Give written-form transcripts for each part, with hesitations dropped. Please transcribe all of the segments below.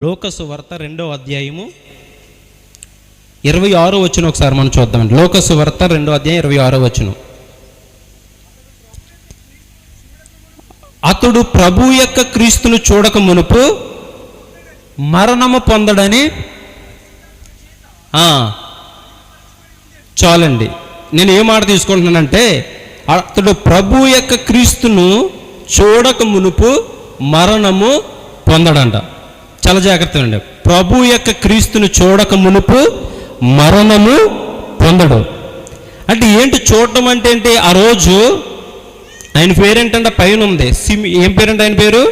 Locus వార్త 2వ అధ్యాయము 26వ వచనం ఒకసారి మనం చూద్దామండి. లోకసు వార్త 2వ అధ్యాయం 26వ వచనం. అతడు ప్రభు యొక్క క్రీస్తును చూడక మునుపు మరణము పొందడని. చాలండి, నేను ఏ మాట తీసుకుంటున్నానంటే, అతడు ప్రభు యొక్క క్రీస్తును చూడక మునుపు మరణము పొందడంట. చాలా జాగ్రత్తగా అండి. ప్రభు యొక్క క్రీస్తును చూడక మునుపు మరణము పొందడు అంటే ఏంటి? చూడటం అంటే ఏంటి? ఆ రోజు ఆయన పేరేంటంటే పైన ఉంది, ఏం పేరంటే ఆయన పేరు?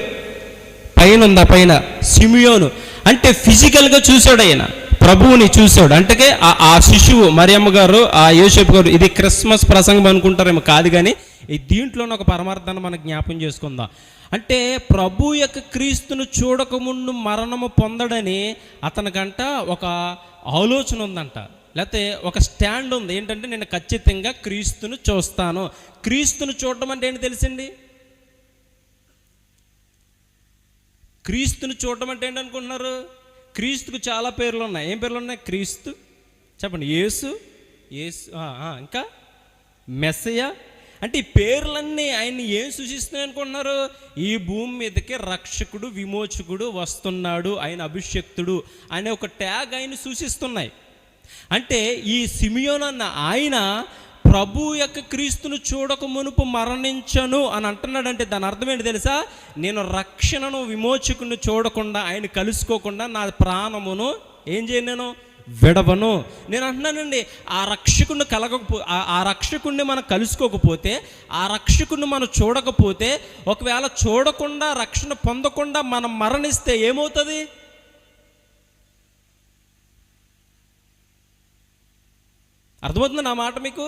పైన ఉంది, ఆ పైన సిమియోను. అంటే ఫిజికల్గా చూశాడు, ఆయన ప్రభువుని చూశాడు. అంటే ఆ శిశువు మరియమ్మ గారు, ఆ యోసేపు గారు, ఇది క్రిస్మస్ ప్రసంగం అనుకుంటారేమో, కాదు కానీ ఈ దీంట్లోనే ఒక పరమార్థాన్ని మనం జ్ఞాపం చేసుకుందాం. అంటే ప్రభు యొక్క క్రీస్తును చూడకముందు మరణము పొందడని అతనికంట ఒక ఆలోచన ఉందంట, లేకపోతే ఒక స్టాండ్ ఉంది. ఏంటంటే, నేను ఖచ్చితంగా క్రీస్తును చూస్తాను. క్రీస్తును చూడడం అంటే ఏంటి తెలిసింది? క్రీస్తును చూడడం అంటే ఏంటి అనుకుంటున్నారు? క్రీస్తుకు చాలా పేర్లు ఉన్నాయి. ఏం పేర్లు ఉన్నాయి? క్రీస్తు, చెప్పండి, యేసు, ఇంకా మెస్సయ. అంటే ఈ పేర్లన్నీ ఆయన్ని ఏం సూచిస్తున్నాయి అనుకుంటున్నారు? ఈ భూమి మీదకి రక్షకుడు, విమోచకుడు వస్తున్నాడు, ఆయన అభిషక్తుడు అనే ఒక ట్యాగ్ ఆయన సూచిస్తున్నాయి. అంటే ఈ సిమియోను అన్న ఆయన ప్రభు యొక్క క్రీస్తును చూడక మునుపు మరణించను అని అంటున్నాడంటే దాని అర్థం ఏంటి తెలుసా? నేను రక్షణను, విమోచకుడిని చూడకుండా, ఆయన కలుసుకోకుండా నా ప్రాణమును ఏం చేయను, నేను విడవను. నేను అంటున్నానండి, ఆ రక్షకుడిని ఆ రక్షకుడిని మనం కలుసుకోకపోతే, ఆ రక్షకుడిని మనం చూడకపోతే, ఒకవేళ చూడకుండా రక్షణ పొందకుండా మనం మరణిస్తే ఏమవుతుంది? అర్థమవుతుంది నా మాట మీకు?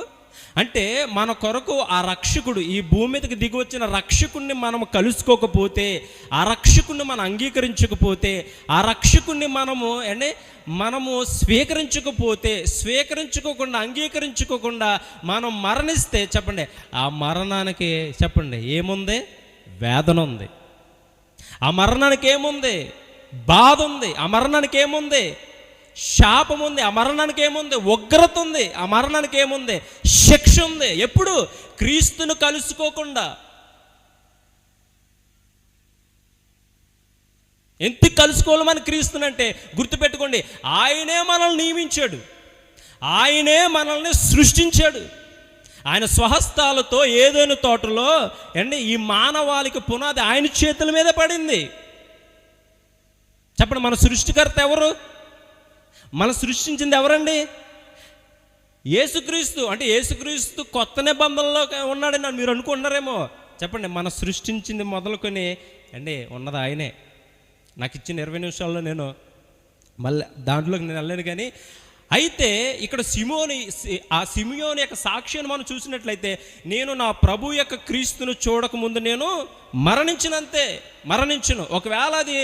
అంటే మన కొరకు ఆ రక్షకుడు, ఈ భూమి మీదకి దిగి వచ్చిన రక్షకుడిని మనం కలుసుకోకపోతే, ఆ రక్షకుడిని మనం అంగీకరించకపోతే, ఆ రక్షకుడిని మనము స్వీకరించుకోకుండా అంగీకరించుకోకుండా మనం మరణిస్తే, చెప్పండి, ఆ మరణానికి చెప్పండి ఏముంది? వేదన ఉంది. ఆ మరణానికి ఏముంది? బాధ ఉంది. ఆ మరణానికి ఏముంది? శాపం ఉంది. ఆ మరణానికి ఏముంది? ఉగ్రత ఉంది. ఆ మరణానికి ఏముంది? శిక్ష ఉంది. ఎప్పుడు? క్రీస్తును కలుసుకోకుండా. ఎందుకు కలుసుకోవాలి మన క్రీస్తునంటే? గుర్తుపెట్టుకోండి, ఆయనే మనల్ని నియమించాడు, ఆయనే మనల్ని సృష్టించాడు. ఆయన స్వహస్తాలతో ఏదైనా తోటలో ఈ మానవాళికి పునాది ఆయన చేతుల మీద పడింది. చెప్పండి, మన సృష్టికర్త ఎవరు? మనం సృష్టించింది ఎవరండి? యేసుక్రీస్తు. అంటే యేసుక్రీస్తు కొత్త నిబంధనలో ఉన్నాడని మీరు అనుకుంటున్నారేమో. చెప్పండి, మనం సృష్టించింది మొదలుకొని ఉన్నది ఆయనే. నాకు ఇచ్చిన 20 నిమిషాల్లో నేను మళ్ళీ దాంట్లోకి నేను వెళ్ళాను. కానీ అయితే ఇక్కడ ఆ సిమియోను యొక్క సాక్ష్యాన్ని మనం చూసినట్లయితే, నేను నా ప్రభు యొక్క క్రీస్తును చూడకముందు నేను మరణించును. ఒకవేళ అది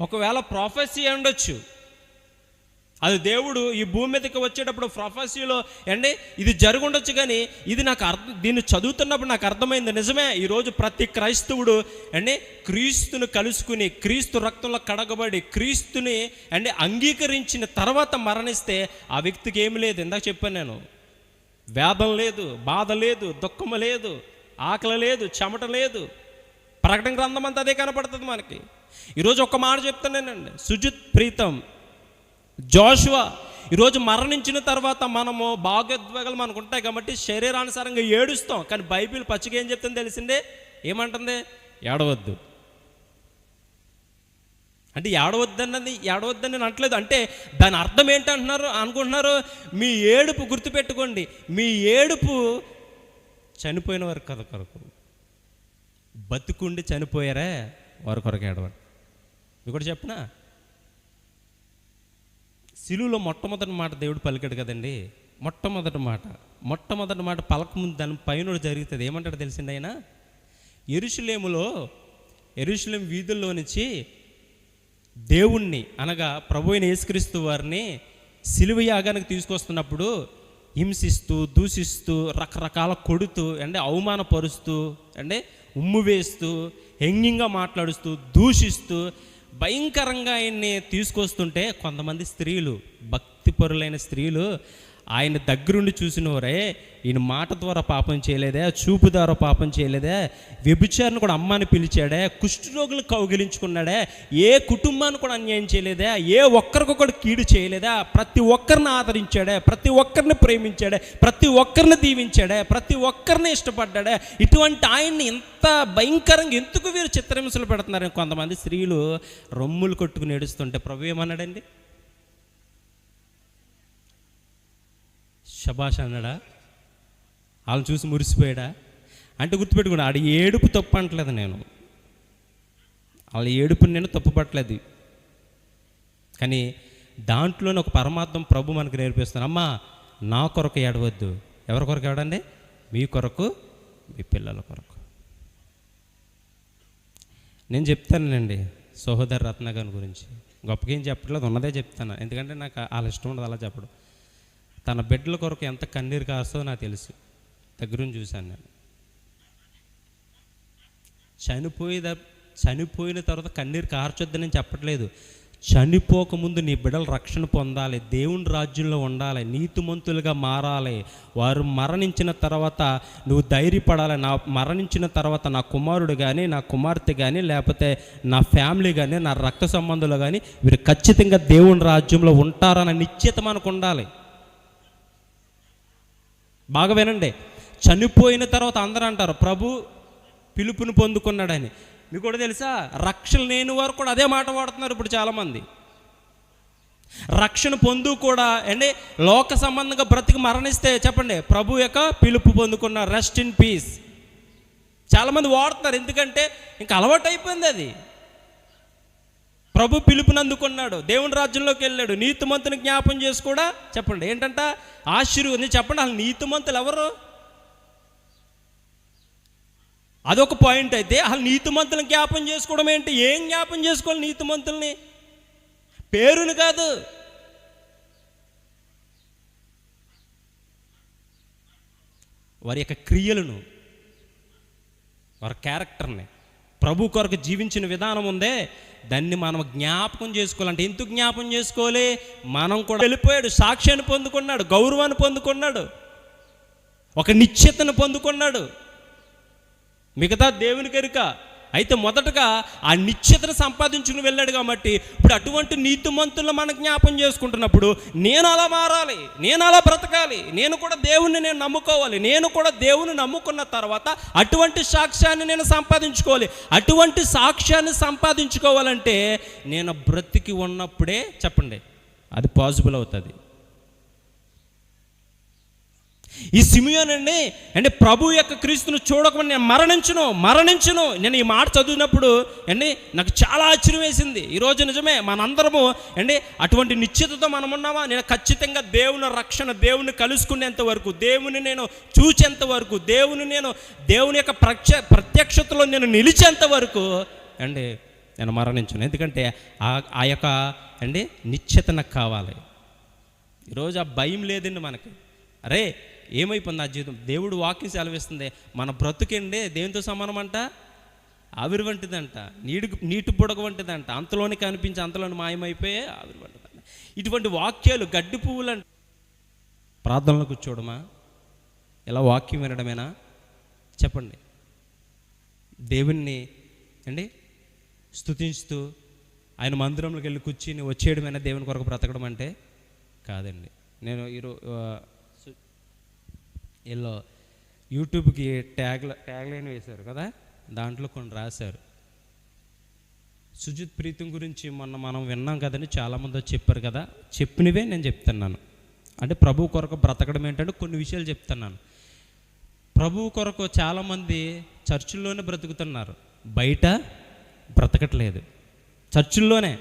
ఒకవేళ ప్రొఫెసీ ఉండొచ్చు, అది దేవుడు ఈ భూమి మీదకి వచ్చేటప్పుడు ప్రొఫెసీలో ఇది జరుగుండొచ్చు. కానీ ఇది నాకు దీన్ని చదువుతున్నప్పుడు నాకు అర్థమైంది, నిజమే. ఈరోజు ప్రతి క్రైస్తవుడు క్రీస్తును కలుసుకుని, క్రీస్తు రక్తంలో కడగబడి, క్రీస్తుని అంగీకరించిన తర్వాత మరణిస్తే ఆ వ్యక్తికి ఏమి లేదు. ఇందాక చెప్పాను నేను, వేదన లేదు, బాధ లేదు, దుఃఖము లేదు, ఆకలి లేదు, చెమట లేదు. ప్రకటన గ్రంథం అంతా అదే కనపడుతుంది మనకి. ఈరోజు ఒక మాట చెప్తానేనండి, సుజిత్, ప్రీతం, జోషువా, ఈరోజు మరణించిన తర్వాత మనము భావోద్వేగాలు మనకు ఉంటాయి కాబట్టి శరీరానుసారంగా ఏడుస్తాం. కానీ బైబిల్ పచ్చిగా ఏం చెప్తుంది తెలిసిందే? ఏమంటుంది? ఏడవద్దు. అంటే ఏడవద్దని నేను అంటలేదు. అంటే దాని అర్థం ఏంటంటున్నారు అనుకుంటున్నారు? మీ ఏడుపు, గుర్తుపెట్టుకోండి, మీ ఏడుపు చనిపోయిన వారి కథ కొరకు, బతుకుండి చనిపోయారే వారి కొరకు ఏడవండి. మీకు కూడా చెప్పనా? సిలువలో మొట్టమొదటి మాట దేవుడు పలికాడు కదండి. మొట్టమొదటి మాట పలకముందు దాని పైన జరుగుతుంది. ఏమంటాడు తెలిసింది ఆయన? యెరూషలేము వీధుల్లో నుంచి దేవుణ్ణి, అనగా ప్రభు అయిన యేసుక్రీస్తు వారిని సిలువ యాగానికి తీసుకొస్తున్నప్పుడు హింసిస్తూ, దూషిస్తూ, రకరకాల కొడుతూ, అవమానపరుస్తూ, ఉమ్ము వేస్తూ, హెంగింగా మాట్లాడుస్తూ, దూషిస్తూ భయంకరంగా ఆయన్ని తీసుకొస్తుంటే కొంతమంది స్త్రీలు, భక్తిపరులైన స్త్రీలు ఆయన దగ్గరుండి చూసినవారే, ఈయన మాట ద్వారా పాపం చేయలేదే, చూపు ద్వారా పాపం చేయలేదే, వ్యభిచారిని కూడా అమ్మాని పిలిచాడే, కుష్ఠరోగులను కౌగిలించుకున్నాడే, ఏ కుటుంబాన్ని కూడా అన్యాయం చేయలేదా, ఏ ఒక్కరికొకడు కీడు చేయలేదా, ప్రతి ఒక్కరిని ఆదరించాడే, ప్రతి ఒక్కరిని ప్రేమించాడే, ప్రతి ఒక్కరిని దీవించాడే, ప్రతి ఒక్కరిని ఇష్టపడ్డాడే. ఇటువంటి ఆయన్ని ఇంత భయంకరంగా ఎందుకు వీరు చిత్రహింసలు పెడుతున్నారు? కొంతమంది స్త్రీలు రొమ్ములు కొట్టుకుని ఏడుస్తుంటే ప్రభు ఏమన్నాడండి? శబాష్ అన్నాడా? వాళ్ళని చూసి మురిసిపోయాడా? అంటే గుర్తుపెట్టుకున్నా, ఆడి ఏడుపు తప్పు అంటలేదు నేను, వాళ్ళ ఏడుపుని నేను తప్పు పట్టలేదు. కానీ దాంట్లోనే ఒక పరమాత్మ ప్రభు మనకు నేర్పిస్తాను. అమ్మా, నా కొరకు ఏడవద్దు. ఎవరి కొరకు ఏడండి? మీ కొరకు, మీ పిల్లల కొరకు. నేను చెప్తానండి సహోదరు రత్నగారి గురించి, గొప్పగా ఏం చెప్పట్లేదు, ఉన్నదే చెప్తాను. ఎందుకంటే నాకు వాళ్ళ ఇష్టం ఉండదు అలా చెప్పడం. తన బిడ్డల కొరకు ఎంత కన్నీరు కాస్తుందో నాకు తెలుసు, దగ్గరుండి చూశాను నేను. చనిపోయిన తర్వాత కన్నీరు కార్చొద్దని నేను చెప్పట్లేదు. చనిపోకముందు నీ బిడ్డలు రక్షణ పొందాలి, దేవుని రాజ్యంలో ఉండాలి, నీతిమంతులుగా మారాలి. వారు మరణించిన తర్వాత నువ్వు ధైర్యపడాలి. నా మరణించిన తర్వాత నా కుమారుడు కానీ, నా కుమార్తె కానీ, లేకపోతే నా ఫ్యామిలీ కానీ, నా రక్త సంబంధులు కానీ వీరు ఖచ్చితంగా దేవుని రాజ్యంలో ఉంటారన్న నిశ్చిత మనకు ఉండాలి. బాగా వినండి, చనిపోయిన తర్వాత అందరూ అంటారు ప్రభు పిలుపుని పొందుకున్నాడని. మీకు కూడా తెలుసా, రక్షణ లేని వారు కూడా అదే మాట వాడుతున్నారు ఇప్పుడు చాలామంది. రక్షణ పొందు కూడా అండి లోక సంబంధంగా బ్రతికి మరణిస్తే చెప్పండి ప్రభు యొక్క పిలుపు పొందుకున్న, రెస్ట్ ఇన్ పీస్. చాలామంది వాడుతున్నారు, ఎందుకంటే ఇంకా అలవాటు అయిపోయింది అది. ప్రభు పిలుపుని అందుకున్నాడు, దేవుని రాజ్యంలోకి వెళ్ళాడు, నీతిమంతుని జ్ఞాపం చేసి కూడా చెప్పండి ఏంటంట ఆశీర్వాదం. చెప్పండి, అసలు నీతిమంతులు ఎవరు? అదొక పాయింట్. అయితే అసలు నీతిమంతులను జ్ఞాపం చేసుకోవడం ఏంటి? ఏం జ్ఞాపం చేసుకోవాలి నీతిమంతుల్ని? పేరుని కాదు, వారి యొక్క క్రియలను, వారి క్యారెక్టర్ని, ప్రభు కొరకు జీవించిన విధానం ఉందే దాన్ని మనం జ్ఞాపకం చేసుకోవాలంటే ఎందుకు జ్ఞాపకం చేసుకోవాలి? మనం కూడా వెళ్ళిపోయాడు, సాక్ష్యాన్ని పొందుకున్నాడు, గౌరవాన్ని పొందుకున్నాడు, ఒక నిశ్చితను పొందుకున్నాడు, మిగతా దేవునికి ఎరుక. అయితే మొదటగా ఆ నిశ్చితను సంపాదించుకుని వెళ్ళాడు కాబట్టి ఇప్పుడు అటువంటి నీతిమంతులను మనం జ్ఞాపం చేసుకుంటున్నప్పుడు నేను అలా మారాలి, నేను అలా బ్రతకాలి, నేను కూడా దేవుణ్ణి నేను నమ్ముకోవాలి, నేను కూడా దేవుని నమ్ముకున్న తర్వాత అటువంటి సాక్ష్యాన్ని నేను సంపాదించుకోవాలి. అటువంటి సాక్ష్యాన్ని సంపాదించుకోవాలంటే నేను బ్రతికి ఉన్నప్పుడే చెప్పండి అది పాసిబుల్ అవుతుంది. ఈ సిమియోన్ అండి అంటే ప్రభు యొక్క క్రీస్తును చూడకుండా నేను మరణించును. నేను ఈ మాట చదివినప్పుడు అండి నాకు చాలా ఆశ్చర్యం వేసింది. ఈరోజు నిజమే మనందరము అండి అటువంటి నిశ్చితతో మనం ఉన్నామా? నేను ఖచ్చితంగా దేవుని రక్షణ, దేవుని కలుసుకునేంత వరకు, దేవుని నేను చూచేంత వరకు, దేవుని యొక్క ప్రత్యక్షతలో నేను నిలిచేంత వరకు అండి నేను మరణించను. ఎందుకంటే ఆ యొక్క అండి నిశ్చిత నాకు కావాలి. ఈరోజు ఆ భయం లేదండి మనకి. అరే ఏమైపోయింది ఆ జీవితం? దేవుడు వాక్యం సెలవిస్తుంది, మన బ్రతుకండి దేనితో సమానం అంట? ఆవిరి వంటిదంట, నీటి బుడగ వంటిదంట, అంతలోనే కనిపించి అంతలోని మాయమైపోయే ఆవిరి వంటిదంట. ఇటువంటి వాక్యాలు గడ్డి పువ్వులంట. ప్రార్థనలో కూర్చోవడమా? ఇలా వాక్యం వినడమేనా? చెప్పండి. దేవుణ్ణి అండి స్తుతిస్తూ ఆయన మందిరంలోకి వెళ్ళి కూర్చుని వచ్చేయడమైనా దేవుని కొరకు బ్రతకడం అంటే కాదండి. నేను వీళ్ళు యూట్యూబ్కి ట్యాగ్ లైన్ వేశారు కదా, దాంట్లో కొన్ని రాశారు. సుజిత్ ప్రీతం గురించి మొన్న మనం విన్నాం కదండి, చాలామంది చెప్పారు కదా, చెప్పినవే నేను చెప్తున్నాను. అంటే ప్రభు కొరకు బ్రతకడం ఏంటంటే కొన్ని విషయాలు చెప్తున్నాను. ప్రభు కొరకు చాలామంది చర్చిల్లోనే బ్రతుకుతున్నారు, బయట బ్రతకట్లేదు. చర్చిల్లోనే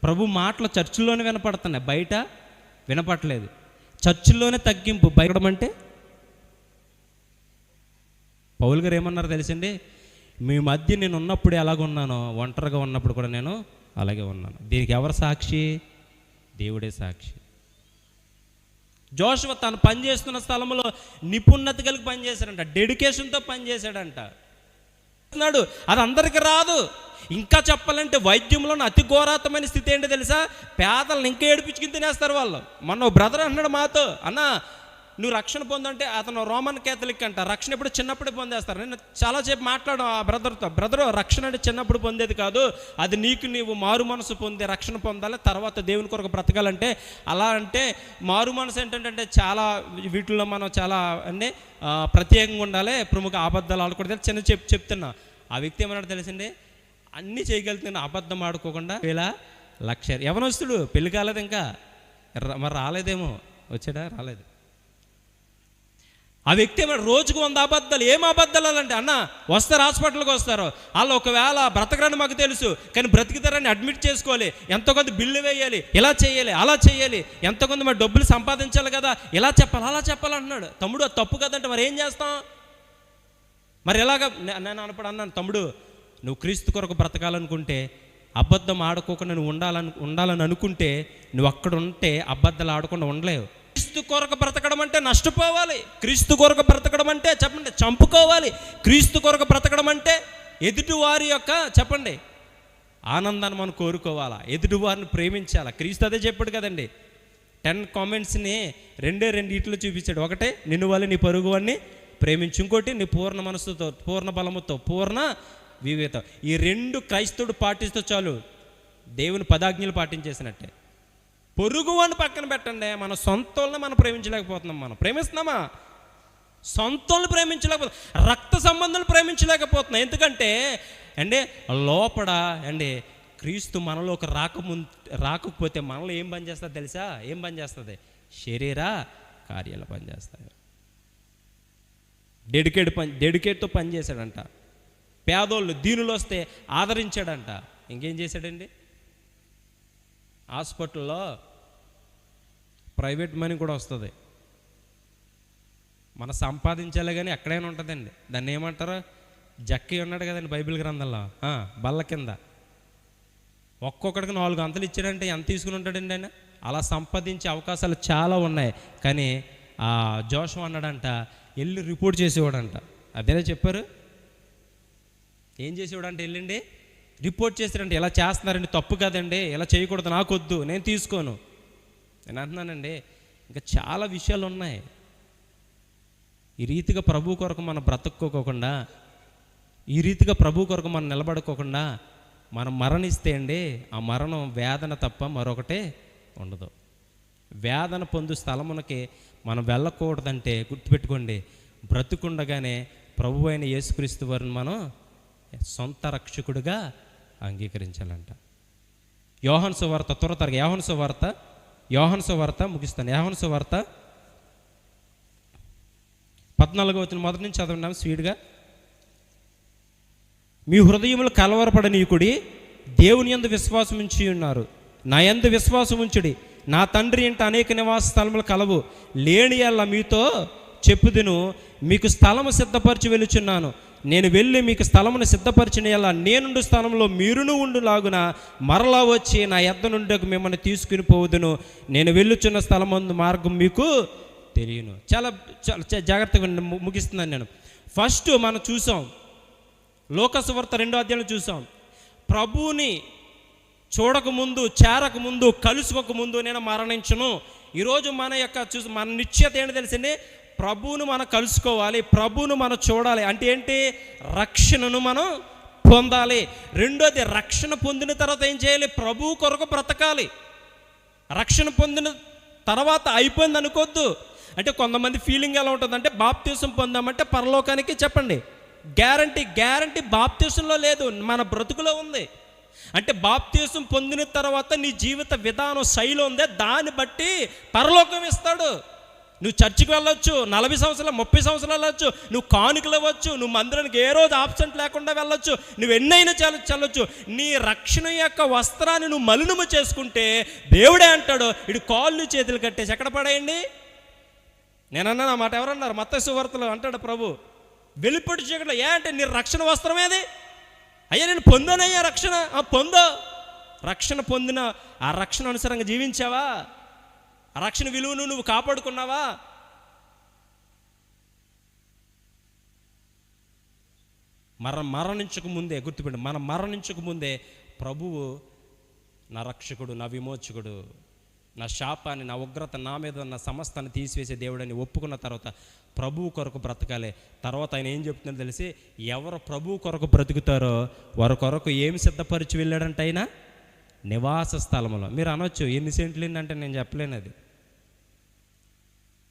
ప్రభు మాటలు చర్చిల్లోనే వినపడుతున్నాయి, బయట వినపడలేదు. చర్చిల్లోనే తగ్గింపు, బయటం అంటే పౌలు గారు ఏమన్నారు తెలుసండి? మీ మధ్య నేను ఉన్నప్పుడు ఎలాగున్నానో ఒంటరిగా ఉన్నప్పుడు కూడా నేను అలాగే ఉన్నాను. దీనికి ఎవరు సాక్షి? దేవుడే సాక్షి. జోషువ తను పనిచేస్తున్న స్థలంలో నిపుణత కలిగి పనిచేశాడంట, డెడికేషన్తో పనిచేశాడంట. అది అందరికీ రాదు. ఇంకా చెప్పాలంటే వైద్యంలోని అతి ఘోరాతమైన స్థితి ఏంటో తెలుసా? పేదలను ఇంకా ఏడిపించుకుని తినేస్తారు వాళ్ళు. మొన్న ఓ బ్రదర్ అన్నాడు మాతో, అన్న నువ్వు రక్షణ పొందంటే, అతను రోమన్ కేథలిక్ అంట, రక్షణ ఎప్పుడు చిన్నప్పుడే పొందేస్తారు. నేను చాలాసేపు మాట్లాడు ఆ బ్రదర్తో, బ్రదరు రక్షణ అంటే చిన్నప్పుడు పొందేది కాదు, అది నీవు మారు మనసు పొందే రక్షణ పొందాలి, తర్వాత దేవుని కొరకు బ్రతకాలంటే. అలా అంటే మారు మనసు ఏంటంటే చాలా వీటిల్లో మనం చాలా అంటే ప్రత్యేకంగా ఉండాలి, ప్రముఖ అబద్ధాలు ఆడకూడదు చిన్న చెప్తున్నా. ఆ వ్యక్తి ఏమన్నాడు తెలిసిందే, అన్నీ చేయగలుగుతున్నా, అబద్ధం ఆడుకోకుండా 1,00,000 యవనస్తుడు, పెళ్లి కాలేదు ఇంకా, మరి రాలేదేమో, వచ్చాడా? రాలేదు. ఆ వ్యక్తి ఏమన్నా రోజుకు 100 అబద్ధాలు. ఏం అబద్ధాలు అంటే, అన్న వస్తారు హాస్పిటల్కి వస్తారు, వాళ్ళు ఒకవేళ బ్రతకరని మాకు తెలుసు, కానీ బ్రతికితారని అడ్మిట్ చేసుకోవాలి, ఎంతో కొంత బిల్లు వేయాలి, ఇలా చేయాలి అలా చేయాలి, ఎంతో కొంత మరి డబ్బులు సంపాదించాలి కదా, ఇలా చెప్పాలి అలా చెప్పాలి అంటున్నాడు. తమ్ముడు అది తప్పు కదంటే మరి ఏం చేస్తాం? మరి ఎలాగ? నేను అన్నాను, తమ్ముడు నువ్వు క్రీస్తు కొరకు బ్రతకాలనుకుంటే, అబద్ధం ఆడుకోకుండా నువ్వు ఉండాలని అనుకుంటే, నువ్వు అక్కడ ఉంటే అబద్ధాలు ఆడకుండా ఉండలేవు. క్రీస్తు కొరకు బ్రతకడం అంటే నష్టపోవాలి, క్రీస్తు కొరకు బ్రతకడం అంటే చెప్పండి చంపుకోవాలి, క్రీస్తు కొరకు బ్రతకడం అంటే ఎదుటివారి యొక్క చెప్పండి ఆనందాన్ని మనం కోరుకోవాలా, ఎదుటివారిని ప్రేమించాలా. క్రీస్తు అదే చెప్పాడు కదండి. 10 కామెంట్స్ని 2 ఇట్లో చూపించాడు. ఒకటే, నిన్ను వాళ్ళు నీ పొరుగు వాడిని ప్రేమించు, ఇంకోటి నీ పూర్ణ మనసుతో, పూర్ణ బలముతో, పూర్ణ వివేకం. ఈ 2 క్రైస్తవుడు పాటిస్తే చాలు, దేవుని 10 ఆజ్ఞలు పాటించేసినట్టే. పొరుగు అని పక్కన పెట్టండి, మన సొంతల్ని మనం ప్రేమించలేకపోతున్నాం. మనం ప్రేమిస్తున్నామా? సొంతల్ని ప్రేమించలేకపోతున్నాం, రక్త సంబంధాలు ప్రేమించలేకపోతున్నాం. ఎందుకంటే లోపల క్రీస్తు మనలోకి రాకపోతే మనలో ఏం పని చేస్తుంది తెలుసా? ఏం పని చేస్తుంది? శరీర కార్యాలు పనిచేస్తాయి. డెడికేట్తో పని చేశాడంట. పేదోళ్ళు దీనులు వస్తే ఆదరించాడంట. ఇంకేం చేశాడండి? హాస్పిటల్లో ప్రైవేట్ మనీ కూడా వస్తుంది, మనం సంపాదించాలి కానీ ఎక్కడైనా ఉంటుందండి. దాన్ని ఏమంటారు? జక్కి ఉన్నాడు కదండి బైబిల్ గ్రంథంలో, బల్ల కింద ఒక్కొక్కడికి 4 అంతలు ఇచ్చాడంటే ఎంత తీసుకుని ఉంటాడండి ఆయన? అలా సంపాదించే అవకాశాలు చాలా ఉన్నాయి. కానీ ఆ జోషం అన్నాడంట, వెళ్ళి రిపోర్ట్ చేసేవాడంట. అదేనా చెప్పారు? ఏం చేసేవాడంట? వెళ్ళండి రిపోర్ట్ చేశారంటే, ఇలా చేస్తున్నారండి, తప్పు కదండి, ఇలా చేయకూడదు, నాకొద్దు, నేను తీసుకోను. నేను అంటున్నానండి, ఇంకా చాలా విషయాలు ఉన్నాయి. ఈ రీతిగా ప్రభు కొరకు మనం బ్రతుక్కోకుండా, ఈ రీతిగా ప్రభు కొరకు మనం నిలబడుకోకుండా మనం మరణిస్తే ఆ మరణం వేదన తప్ప మరొకటే ఉండదు. వేదన పొందు స్థలమునకి మనం వెళ్ళకూడదంటే గుర్తుపెట్టుకోండి, బ్రతుకుండగానే ప్రభు అయిన యేసుక్రీస్తు వారిని మనం సొంత రక్షకుడిగా అంగీకరించాలంట. యోహాను సువార్త త్వరగా యోహాను సువార్త ముగిస్తాను. యోహాను సువార్త 14వ వచనం మొదటి నుంచి చదవండి స్పీడ్గా. మీ హృదయములు కలవరపడనీయుకుడి, దేవుని యందు విశ్వాసం ఉంచి ఉన్నారు, నా యందు విశ్వాసం ఉంచుడి. నా తండ్రి ఇంట అనేక నివాస స్థలములు కలవు, లేని యెడల మీతో చెప్పుదును, మీకు స్థలము సిద్ధపరిచి వెలుచున్నాను. నేను వెళ్ళి మీకు స్థలమును సిద్ధపరిచిన యెడల నేనుండు స్థలంలో మీరును ఉండులాగున మరలా వచ్చి నా యొద్ద నుండి మిమ్మల్ని తీసుకుని పోవుదును. నేను వెళ్ళుచున్న స్థలమందు మార్గం మీకు తెలియను. చాలా జాగ్రత్తగా ముగిస్తున్నాను నేను. ఫస్ట్ మనం చూసాం, లోకసువార్త 2వ అధ్యాయంలో చూసాం, ప్రభువుని చూడకముందు, చేరకముందు, కలుసుకోకముందు నేను మరణించును. ఈరోజు మన నిశ్చయత ఏంటి తెలిసింది? ప్రభువును మనం కలుసుకోవాలి, ప్రభువును మనం చూడాలి. అంటే ఏంటి? రక్షణను మనం పొందాలి. రెండోది, రక్షణ పొందిన తర్వాత ఏం చేయాలి? ప్రభువు కొరకు బ్రతకాలి. రక్షణ పొందిన తర్వాత అయిపోయింది అనుకోవద్దు. అంటే కొంతమంది ఫీలింగ్ ఎలా ఉంటుందంటే, బాప్తీసం పొందామంటే పరలోకానికి చెప్పండి గ్యారంటీ బాప్తీసంలో లేదు, మన బ్రతుకులో ఉంది. అంటే బాప్తీసం పొందిన తర్వాత నీ జీవిత విధానం శైలి ఉందే, దాన్ని బట్టి పరలోకం ఇస్తాడు. నువ్వు చర్చికి వెళ్ళొచ్చు, 40 సంవత్సరాలు 30 సంవత్సరాలు వెళ్ళొచ్చు, నువ్వు కానుకలు ఇవ్వచ్చు, నువ్వు మందిరానికి ఏ రోజు ఆబ్సెంట్ లేకుండా వెళ్ళొచ్చు, నువ్వు ఎన్నైనా చల్లొచ్చు. నీ రక్షణ యొక్క వస్త్రాన్ని నువ్వు మలినము చేసుకుంటే దేవుడే అంటాడు, ఇటు కాళ్ళు చేతులు కట్టేసి ఎక్కడ పడేయండి. నేనన్నా నా మాట ఎవరన్నారు? మత్తయి సువార్తలో అంటాడు ప్రభు, వెలుపటి చీకట్లో. అంటే నీ రక్షణ వస్త్రం ఏది? అయ్యా నేను పొందానయ్యా రక్షణ. పొందో. రక్షణ పొందిన ఆ రక్షణ అనుసారంగా జీవించావా? ఆ రక్షణ విలువను నువ్వు కాపాడుకున్నావా? మరణించక ముందే గుర్తుపెట్టి, మనం మరణించక ముందే ప్రభువు నా రక్షకుడు, నా విమోచకుడు, నా శాపాన్ని, నా ఉగ్రత, నా మీద ఉన్న సమస్తాన్ని తీసివేసే దేవుడని ఒప్పుకున్న తర్వాత ప్రభువు కొరకు బ్రతకాలి. తర్వాత ఆయన ఏం చెప్తుందో తెలిసి, ఎవరు ప్రభువు కొరకు బ్రతుకుతారో వారి కొరకు ఏమి సిద్ధపరిచి వెళ్ళాడంటే ఆయన నివాస స్థలంలో. మీరు అనొచ్చు ఎన్ని సెంట్లు అంటే నేను చెప్పలేను, అది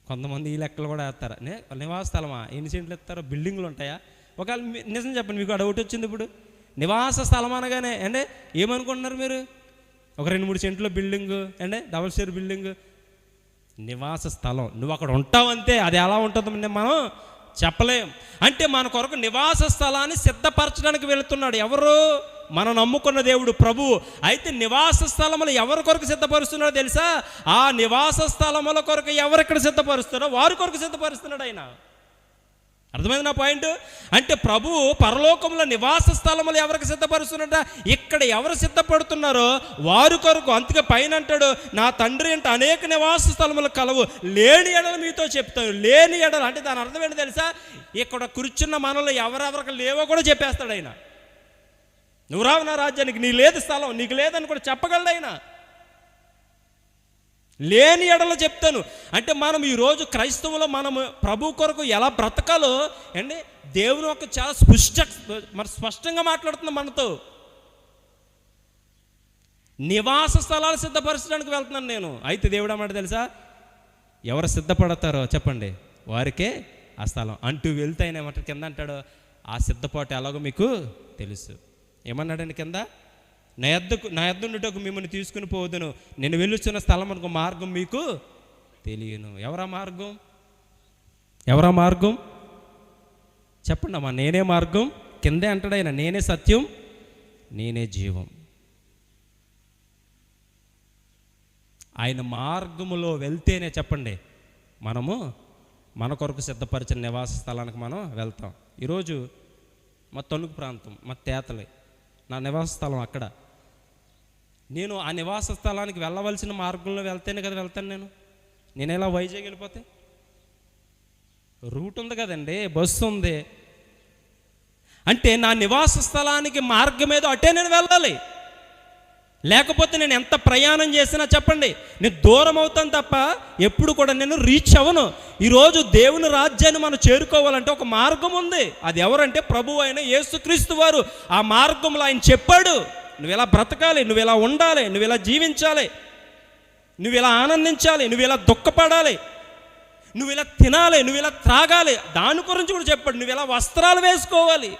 కొంతమంది ఈ లెక్కలు కూడా వేస్తారు. నివాస స్థలమా, ఎన్ని సెంట్లు ఇస్తారో, బిల్డింగ్లు ఉంటాయా? ఒకవేళ నిజం చెప్పండి, మీకు డౌట్ వచ్చింది ఇప్పుడు. నివాస స్థలం అనగానే అంటే ఏమనుకుంటున్నారు మీరు? ఒక 2-3 సెంట్లో బిల్డింగ్ అంటే డబుల్ స్టేర్ బిల్డింగ్. నివాస స్థలం, నువ్వు అక్కడ ఉంటావంతే. అది ఎలా ఉంటుందో మనం చెప్పలేం. అంటే మన కొరకు నివాస స్థలాన్ని సిద్ధపరచడానికి వెళుతున్నాడు ఎవరు? మనం నమ్ముకున్న దేవుడు ప్రభువు. అయితే నివాస స్థలములు ఎవరి కొరకు సిద్ధపరుస్తున్నాడో తెలుసా? ఆ నివాస స్థలముల కొరకు ఎవరెక్కడ సిద్ధపరుస్తారో వారి కొరకు సిద్ధపరుస్తున్నాడు ఆయన. అర్థమైంది నా పాయింట్? అంటే ప్రభువు పరలోకంలో నివాస స్థలములు ఎవరికి సిద్ధపరుస్తున్నట? ఇక్కడ ఎవరు సిద్ధపడుతున్నారో వారి కొరకు. అందుకే పైన అంటాడు, నా తండ్రి అంటే అనేక నివాస స్థలములు కలవు, లేని ఎడలు మీతో చెప్తాను. లేని ఎడలు అంటే దాని అర్థం ఏంటో తెలుసా? ఇక్కడ కూర్చున్న మనలో ఎవరెవరికి లేవో కూడా చెప్పేస్తాడు ఆయన. నువ్వు రావు నా రాజ్యానికి, నీ లేదు స్థలం, నీకు లేదని కూడా చెప్పగలడు ఆయన. లేని ఎడలో చెప్తాను. అంటే మనం ఈరోజు క్రైస్తవులో మనము ప్రభు కొరకు ఎలా బ్రతకాలో అండి దేవుని ఒక చాలా స్పష్టంగా మాట్లాడుతున్నాం మనతో. నివాస స్థలాలు సిద్ధపరచడానికి వెళ్తున్నాను నేను. అయితే దేవుడు అన్నమాట తెలుసా, ఎవరు సిద్ధపడతారో చెప్పండి వారికే ఆ స్థలం అంటూ వెళ్తే ఆయన ఏమంటాడు కింద అంటాడు, ఆ సిద్ధపాటు ఎలాగో మీకు తెలుసు. ఏమన్నాడండి కింద? నా యొద్దకు మిమ్మల్ని తీసుకుని పోదును, నేను వెళ్ళుచున్న స్థలం అనుకో మార్గం మీకు తెలియను. ఎవరా మార్గం? ఎవరా మార్గం చెప్పండి అమ్మా. నేనే మార్గం, కిందే అంటాడు ఆయన, నేనే సత్యం, నేనే జీవం. ఆయన మార్గములో వెళ్తేనే చెప్పండి మనము మన కొరకు సిద్ధపరిచిన నివాస స్థలానికి మనం వెళ్తాం. ఈరోజు మా తణుకు ప్రాంతం, మా తేతలే నా నివాస స్థలం. అక్కడ నేను ఆ నివాస స్థలానికి వెళ్ళవలసిన మార్గంలో వెళ్తేనే కదా వెళ్తాను. నేను ఎలా వైజాగ్ వెళ్ళిపోతే రూట్ ఉంది కదండి, బస్సు ఉంది. అంటే నా నివాస స్థలానికి మార్గం ఏదో అటే నేను వెళ్ళాలి. లేకపోతే నేను ఎంత ప్రయాణం చేసినా చెప్పండి నేను దూరం అవుతాను తప్ప ఎప్పుడు కూడా నేను రీచ్ అవ్వను. ఈరోజు దేవుని రాజ్యాన్ని మనం చేరుకోవాలంటే ఒక మార్గం ఉంది. అది ఎవరంటే ప్రభువు అయిన యేసుక్రీస్తు వారు. ఆ మార్గంలో ఆయన చెప్పాడు, నువ్వు ఇలా బ్రతకాలి, నువ్వు ఇలా ఉండాలి, నువ్వు ఇలా జీవించాలి, నువ్వు ఇలా ఆనందించాలి, నువ్వు ఇలా దుఃఖపడాలి, నువ్వు ఇలా తినాలి, నువ్వు ఇలా త్రాగాలి. దాని గురించి కూడా చెప్పాడు. నువ్వు ఇలా వస్త్రాలు వేసుకోవాలి,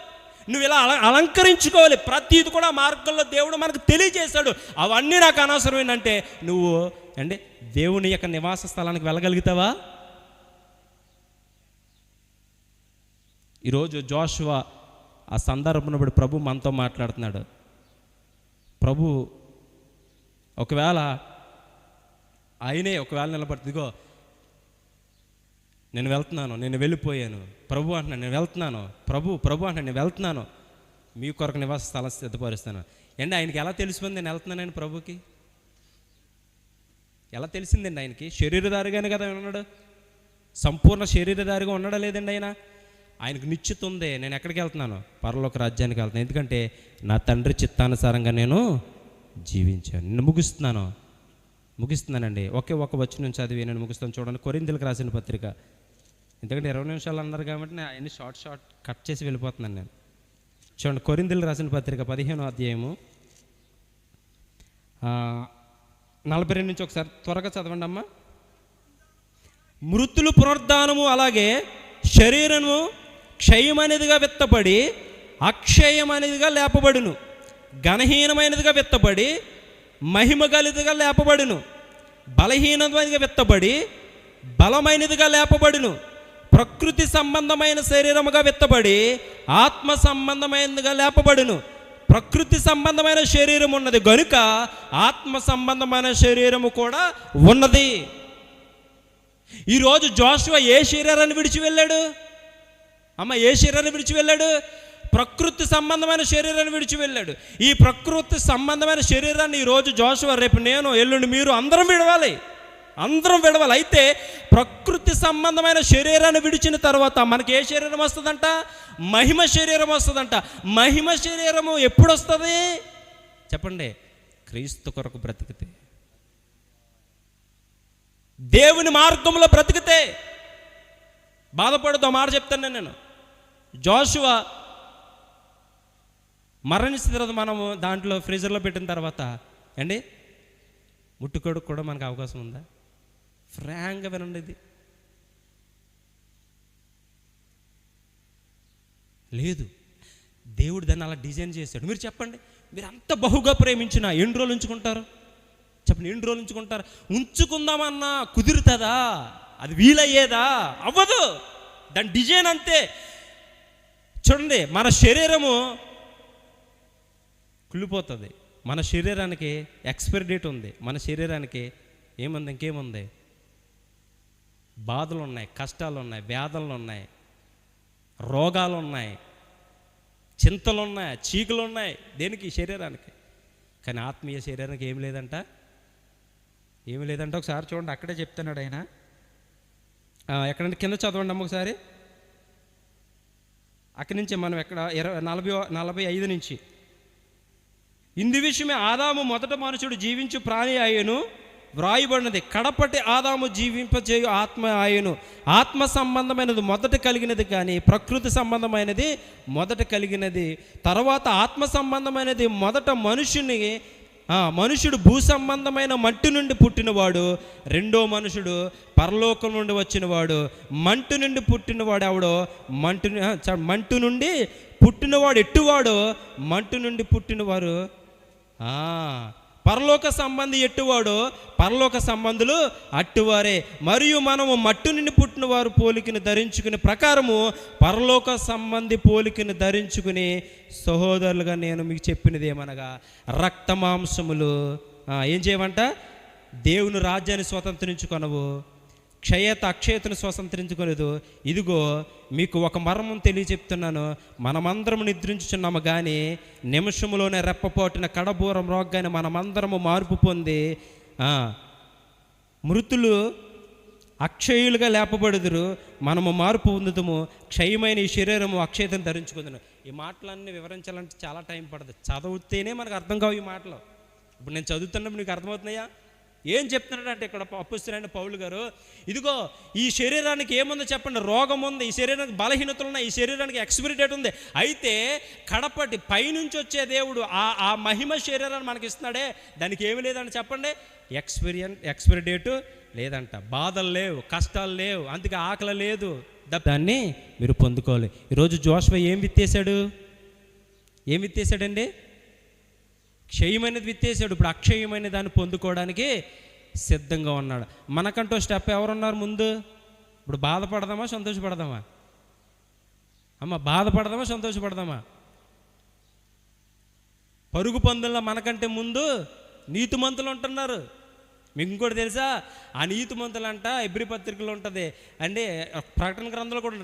నువ్వు ఇలా అలంకరించుకోవాలి. ప్రతిది కూడా మార్గంలో దేవుడు మనకు తెలియజేశాడు. అవన్నీ నాకు అనవసరం. ఏంటంటే నువ్వు అంటే దేవుని యొక్క నివాస స్థలానికి వెళ్ళగలుగుతావా? ఈరోజు జోషువ ఆ సందర్భంలో ప్రభు మనతో మాట్లాడుతున్నాడు. ప్రభు ఒకవేళ నిలబడిదిగో నేను వెళ్తున్నాను, నేను వెళ్ళిపోయాను, ప్రభు అంటున్నాను నేను వెళ్తున్నాను, ప్రభు అంటున్నాను నేను వెళ్తున్నాను, మీ కొరకు నివాస స్థలం సిద్ధపరుస్తాను. అండి ఆయనకి ఎలా తెలిసిపోయింది నేను వెళ్తున్నానని? ప్రభుకి ఎలా తెలిసిందండి? ఆయనకి శరీరధారిగానే కదా ఉన్నాడు, సంపూర్ణ శరీరధారిగా ఉన్నాడా లేదండి? ఆయనకు నిశ్చిత ఉంది, నేను ఎక్కడికి వెళ్తున్నాను? పరలోక రాజ్యానికి వెళ్తున్నాను. ఎందుకంటే నా తండ్రి చిత్తానుసారంగా నేను జీవించాను. నేను ముగిస్తున్నానండి. ఒక వచనం చదివి నేను ముగిస్తాను. చూడండి, కొరింథీయులకు రాసిన పత్రిక. ఎందుకంటే 20 నిమిషాలు అన్నారు కాబట్టి నేను అన్ని షార్ట్ కట్ చేసి వెళ్ళిపోతున్నాను నేను. చూడండి, కొరింథీయులకు రాసిన పత్రిక 15వ అధ్యాయము 42 నుంచి ఒకసారి త్వరగా చదవండి అమ్మా. మృతులు పునరుద్ధానము అలాగే శరీరము క్షయమైనదిగా విత్తబడి అక్షయమైనదిగా లేపబడును, ఘనహీనమైనదిగా విత్తబడి మహిమ గలిదిగా లేపబడును, బలహీనమైనదిగా విత్తబడి బలమైనదిగా లేపబడును, ప్రకృతి సంబంధమైన శరీరముగా విత్తబడి ఆత్మ సంబంధమైనదిగా లేపబడును. ప్రకృతి సంబంధమైన శరీరం ఉన్నది గనుక ఆత్మ సంబంధమైన శరీరము కూడా ఉన్నది. ఈరోజు జోషువ ఏ శరీరాన్ని విడిచి వెళ్ళాడు అమ్మ? ఏ శరీరాన్ని విడిచి వెళ్ళాడు? ప్రకృతి సంబంధమైన శరీరాన్ని విడిచి వెళ్ళాడు. ఈ ప్రకృతి సంబంధమైన శరీరాన్ని ఈరోజు జోషువ, రేపు నేను, ఎల్లుండి మీరు అందరం విడవాలి. అయితే ప్రకృతి సంబంధమైన శరీరాన్ని విడిచిన తర్వాత మనకి ఏ శరీరం వస్తుందంట? మహిమ శరీరం వస్తుందంట. మహిమ శరీరము ఎప్పుడు వస్తుంది చెప్పండి? క్రీస్తు కొరకు బ్రతికితే, దేవుని మార్గంలో బ్రతికితే. బాధపడుతూ మాట చెప్తాను నేను. జోషువా మరణించిన తర్వాత మనము దాంట్లో ఫ్రీజర్లో పెట్టిన తర్వాత అండి ముట్టుకోడికి కూడా మనకు అవకాశం ఉందా? ఫ్రాంక్గా వినండి, ఇది లేదు. దేవుడు దాన్ని అలా డిజైన్ చేశాడు. మీరు చెప్పండి, మీరు అంత బహుగా ప్రేమించిన ఎన్ని రోజులు ఉంచుకుంటారు చెప్పండి? ఎన్ని రోజులు ఉంచుకుంటారు? ఉంచుకుందామన్నా కుదురుతుందా? అది వీలయ్యేదా? అవ్వదు. దాని డిజైన్ అంతే. చూడండి, మన శరీరము కుళ్ళిపోతుంది. మన శరీరానికి ఎక్స్పైరీ డేట్ ఉంది. మన శరీరానికి ఏముంది? ఇంకేముంది? బాధలు ఉన్నాయి, కష్టాలు ఉన్నాయి, వ్యాధులు ఉన్నాయి, రోగాలు ఉన్నాయి, చింతలు ఉన్నాయి, చీకులు ఉన్నాయి. దేనికి? శరీరానికి. కానీ ఆత్మీయ శరీరానికి ఏమి లేదంట, ఏమి లేదంట. ఒకసారి చూడండి, అక్కడే చెప్తున్నాడు ఆయన. ఎక్కడంటే కింద చదవండి అమ్మ ఒకసారి. అక్కడి నుంచి మనం ఎక్కడ 45 నుంచి. ఇందు విషయమే ఆదాము మొదట మనుషుడు జీవించు ప్రాణి అయ్యను వ్రాయబడినది. కడపటి ఆదాము జీవింపజేయు ఆత్మ ఆయను. ఆత్మ సంబంధమైనది మొదట కలిగినది, కానీ ప్రకృతి సంబంధమైనది మొదట కలిగినది. తర్వాత ఆత్మ సంబంధమైనది మొదట మనుషుడు భూ సంబంధమైన మట్టి నుండి పుట్టినవాడు. రెండో మనుషుడు పరలోకం నుండి వచ్చినవాడు. మంటు నుండి పుట్టినవాడు ఎవడో? మంటు నుండి పుట్టినవాడు ఎట్టువాడో? మంటు నుండి పుట్టినవారు పరలోక సంబంధి ఎట్టువాడో? పరలోక సంబంధులు అట్టువారే. మరియు మనము మట్టు నుండి పుట్టిన వారు పోలికను ధరించుకునే ప్రకారము పరలోక సంబంధి పోలికను ధరించుకుని, సహోదరులుగా నేను మీకు చెప్పినది ఏమనగా, రక్త మాంసములు ఏం చేయమంట? దేవుని రాజ్యాన్ని స్వతంత్రించుకొనవు, అక్షయతను స్వతంత్రించుకొనదు. ఇదిగో మీకు ఒక మర్మం తెలియచెప్తున్నాను. మనమందరము నిద్రించుచున్నాము, కానీ నిమిషంలోనే రెప్పపోటిన కడబూరం రోగ్గానే మనమందరము మార్పు పొంది మృతులు అక్షయులుగా లేపబడుదురు. మనము మార్పు పొందుతాము. క్షయమైన ఈ శరీరము అక్షయతను ధరించుకుందును. ఈ మాటలన్నీ వివరించాలంటే చాలా టైం పడుతుంది. చదివితేనే మనకు అర్థం కావు ఈ మాటలు. ఇప్పుడు నేను చదువుతున్నప్పుడు నీకు అర్థమవుతున్నాయా? ఏం చెప్తున్నాడంటే ఇక్కడ అపొస్తలుడైన పౌలు గారు, ఇదిగో ఈ శరీరానికి ఏముందో చెప్పండి? రోగం ఉంది, ఈ శరీరానికి బలహీనతలు ఉన్నాయి, ఈ శరీరానికి ఎక్స్పైరీ డేట్ ఉంది. అయితే కడపటి పైనుంచి వచ్చే దేవుడు ఆ మహిమ శరీరాన్ని మనకి ఇస్తున్నాడే, దానికి ఏమి లేదండి చెప్పండి? ఎక్స్పైరీ డేటు లేదంట. బాధలు లేవు, కష్టాలు లేవు, అందుకే ఆకలి లేదు. దాన్ని మీరు పొందుకోవాలి. ఈరోజు జోషువ ఏం విత్తేశాడండి? క్షయమైనది విత్తేసాడు. ఇప్పుడు అక్షయమైన దాన్ని పొందుకోవడానికి సిద్ధంగా ఉన్నాడు. మనకంటూ స్టెప్ ఎవరున్నారు ముందు? ఇప్పుడు బాధపడదామా సంతోషపడదామా? బాధపడదామా సంతోషపడదామా? పరుగు పందుల్లో మనకంటే ముందు నీతిమంతులు ఉంటున్నారు. మీకు ఇంకోటి తెలుసా? ఆ నీతిమంతులంట ఎబ్రి పత్రికలో ఉంటుంది అంటే, ప్రకటన గ్రంథంలో కూడా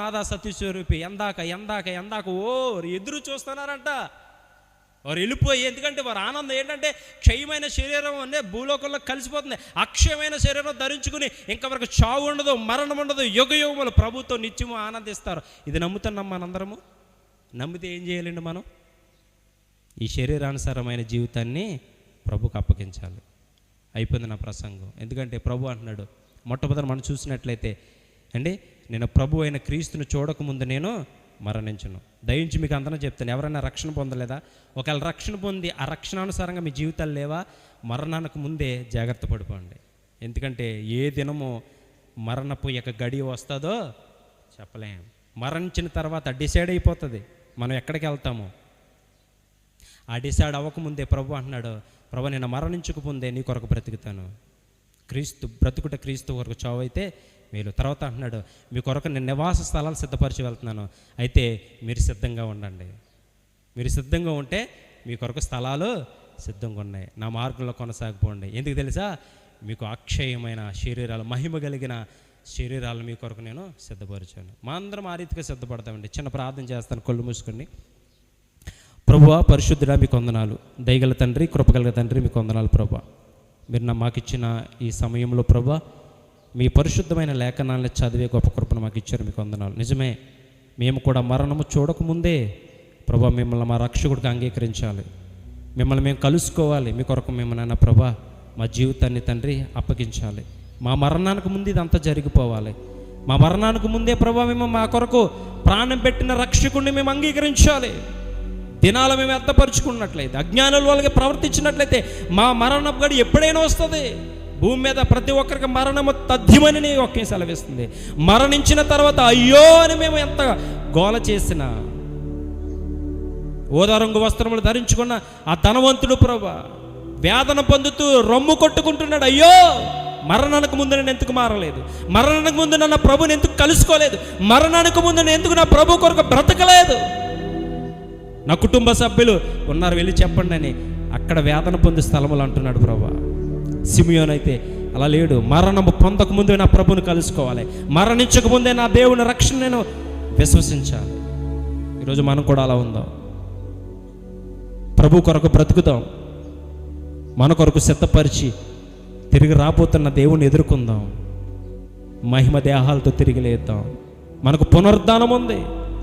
నాదా సత్యస్వరూపి ఎందాక ఎదురు చూస్తున్నారంట. వారు వెళ్ళిపోయి, ఎందుకంటే వారు ఆనందం ఏంటంటే క్షయమైన శరీరం అనే భూలోకంలో కలిసిపోతుంది. అక్షయమైన శరీరం ధరించుకుని ఇంకా వరకు చావు ఉండదు, మరణం ఉండదు, యుగయుగములు ప్రభుతో నిత్యము ఆనందిస్తారు. ఇది నమ్ముతున్నాం మనందరము. నమ్మితే ఏం చేయాలండి? మనం ఈ శరీరానుసారమైన జీవితాన్ని ప్రభుకు అప్పగించాలి. అయిపోయింది నా ప్రసంగం. ఎందుకంటే ప్రభు అంటున్నాడు, మొట్టమొదటి మనం చూసినట్లయితే అండి, నేను ప్రభు అయిన క్రీస్తుని చూడకముందు నేను మరణించను. దయించి మీకు అందరం చెప్తాను, ఎవరైనా రక్షణ పొందలేదా? ఒకవేళ రక్షణ పొంది ఆ రక్షణానుసారంగా మీ జీవితాలు లేవా? మరణానికి ముందే జాగ్రత్త పడిపోండి. ఎందుకంటే ఏ దినము మరణపు యొక్క గడియ వస్తుందో చెప్పలేం. మరణించిన తర్వాత డిసైడ్ అయిపోతుంది మనం ఎక్కడికి వెళ్తాము. ఆ డిసైడ్ అవ్వకముందే ప్రభు అంటున్నాడు, ప్రభు నేను మరణించకముందే నీ కొరకు బ్రతుకుతాను. బ్రతుకుట క్రీస్తు కొరకు చావు అయితే మేలు. తర్వాత అంటున్నాడు, మీ కొరకు నేను నివాస స్థలాలు సిద్ధపరిచి వెళ్తున్నాను, అయితే మీరు సిద్ధంగా ఉండండి. మీరు సిద్ధంగా ఉంటే మీ కొరకు స్థలాలు సిద్ధంగా ఉన్నాయి. నా మార్గంలో కొనసాగిపోండి. ఎందుకు తెలుసా? మీకు అక్షయమైన శరీరాలు, మహిమ కలిగిన శరీరాలు మీ కొరకు నేను సిద్ధపరిచాను. మా అందరం ఆ రీతిగా సిద్ధపడతామండి. చిన్న ప్రార్థన చేస్తాను, కళ్ళు మూసుకొని. ప్రభువా పరిశుద్ధుడా మీకు వందనాలు. దయగల తండ్రి, కృపగల తండ్రి మీకు వందనాలు. ప్రభువా మీరు మాకు ఇచ్చిన ఈ సమయంలో ప్రభువా మీ పరిశుద్ధమైన లేఖనాలను చదివే గొప్ప కృపను మాకు ఇచ్చారు. మీకు వందనాలు. నిజమే మేము కూడా మరణము చూడకముందే ప్రభా మిమ్మల్ని మా రక్షకుడికి అంగీకరించాలి, మిమ్మల్ని మేము కలుసుకోవాలి. మీ కొరకు మేము నాన్న ప్రభా మా జీవితాన్ని తండ్రి అప్పగించాలి. మా మరణానికి ముందు ఇదంతా జరిగిపోవాలి. మా మరణానికి ముందే ప్రభా మేము మా కొరకు ప్రాణం పెట్టిన రక్షకుడిని మేము అంగీకరించాలి. దినాలు మేము వ్యర్థపరుచుకున్నట్లయితే, అజ్ఞానుల వాళ్ళకి ప్రవర్తించినట్లయితే మా మరణం గడి ఎప్పుడైనా వస్తుంది. భూమి మీద ప్రతి ఒక్కరికి మరణము తథ్యమని నీ వాక్యం సెలవిస్తుంది. మరణించిన తర్వాత అయ్యో అని మేము ఎంత గోల చేసినా, ఓదారంగు వస్త్రములు ధరించుకున్న ఆ ధనవంతుడు ప్రభా వేదన పొందుతూ రొమ్ము కొట్టుకుంటున్నాడు. అయ్యో, మరణానికి ముందు నేను ఎందుకు మారలేదు, మరణానికి ముందు నన్ను ప్రభుని ఎందుకు కలుసుకోలేదు, మరణానికి ముందు నేను ఎందుకు నా ప్రభు కొరకు బ్రతకలేదు, నా కుటుంబ సభ్యులు ఉన్నారు వెళ్ళి చెప్పండి అని అక్కడ వేదన పొందే స్థలములు అంటున్నాడు ప్రభా. సిమియోన్ అయితే అలా లేడు. మరణము పొందక ముందే నా ప్రభుని కలుసుకోవాలి, మరణించక ముందే నా దేవుని రక్షణ నేను విశ్వసించాలి. ఈరోజు మనం కూడా అలా ఉందాం. ప్రభు కొరకు బ్రతుకుతాం, మన కొరకు సిద్ధపరిచి తిరిగి రాబోతున్న దేవుణ్ణి ఎదుర్కొందాం. మహిమ దేహాలతో తిరిగి లేద్దాం. మనకు పునరుద్ధానం ఉంది.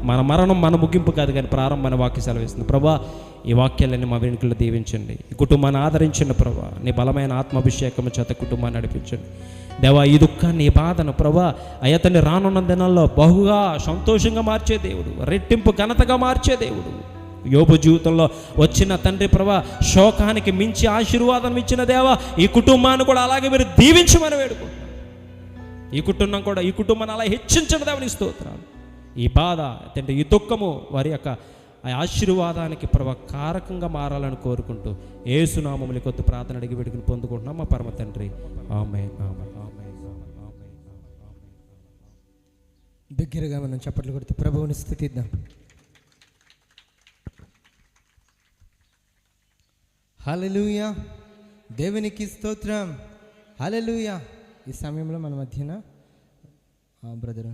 మన మరణం మన ముగింపు కాదు, కానీ ప్రారంభమైన వాక్య సెలవిస్తుంది. ప్రభా, ఈ వాక్యాలన్నీ మా వెనుకలు దీవించండి. ఈ కుటుంబాన్ని ఆదరించండి ప్రభా. నీ బలమైన ఆత్మాభిషేకం చేత కుటుంబాన్ని నడిపించండి దేవా. ఈ దుఃఖాన్ని, ఈ బాధను ప్రభా అయ్యతని రానున్న దినాల్లో బహుగా సంతోషంగా మార్చే దేవుడు, రెట్టింపు ఘనతగా మార్చే దేవుడు. యోబు జీవితంలో వచ్చిన తండ్రి ప్రభా శోకానికి మించి ఆశీర్వాదం ఇచ్చిన దేవా, ఈ కుటుంబాన్ని కూడా అలాగే మీరు దీవించమని వేడుకుంటున్నాం. ఈ కుటుంబాన్ని అలా హెచ్చించడం దేవని స్తోత్రాలు. ఈ బాధ తండ్రి, ఈ దుఃఖము వారి యొక్క ఆ ఆశీర్వాదానికి ప్రభా కారకంగా మారాలని కోరుకుంటూ యేసునామములో కొత్త ప్రార్థన అడిగి వేడుకుని పొందుకుంటున్నాం మా పరమ తండ్రి. ఆమేన్. దగ్గరగా మనం చప్పట్లు కొడుతూ ప్రభువుని స్తుతిద్దాం. హల్లెలూయా, దేవునికి స్తోత్రం. హల్లెలూయా. ఈ సమయంలో మన మధ్యన బ్రదర్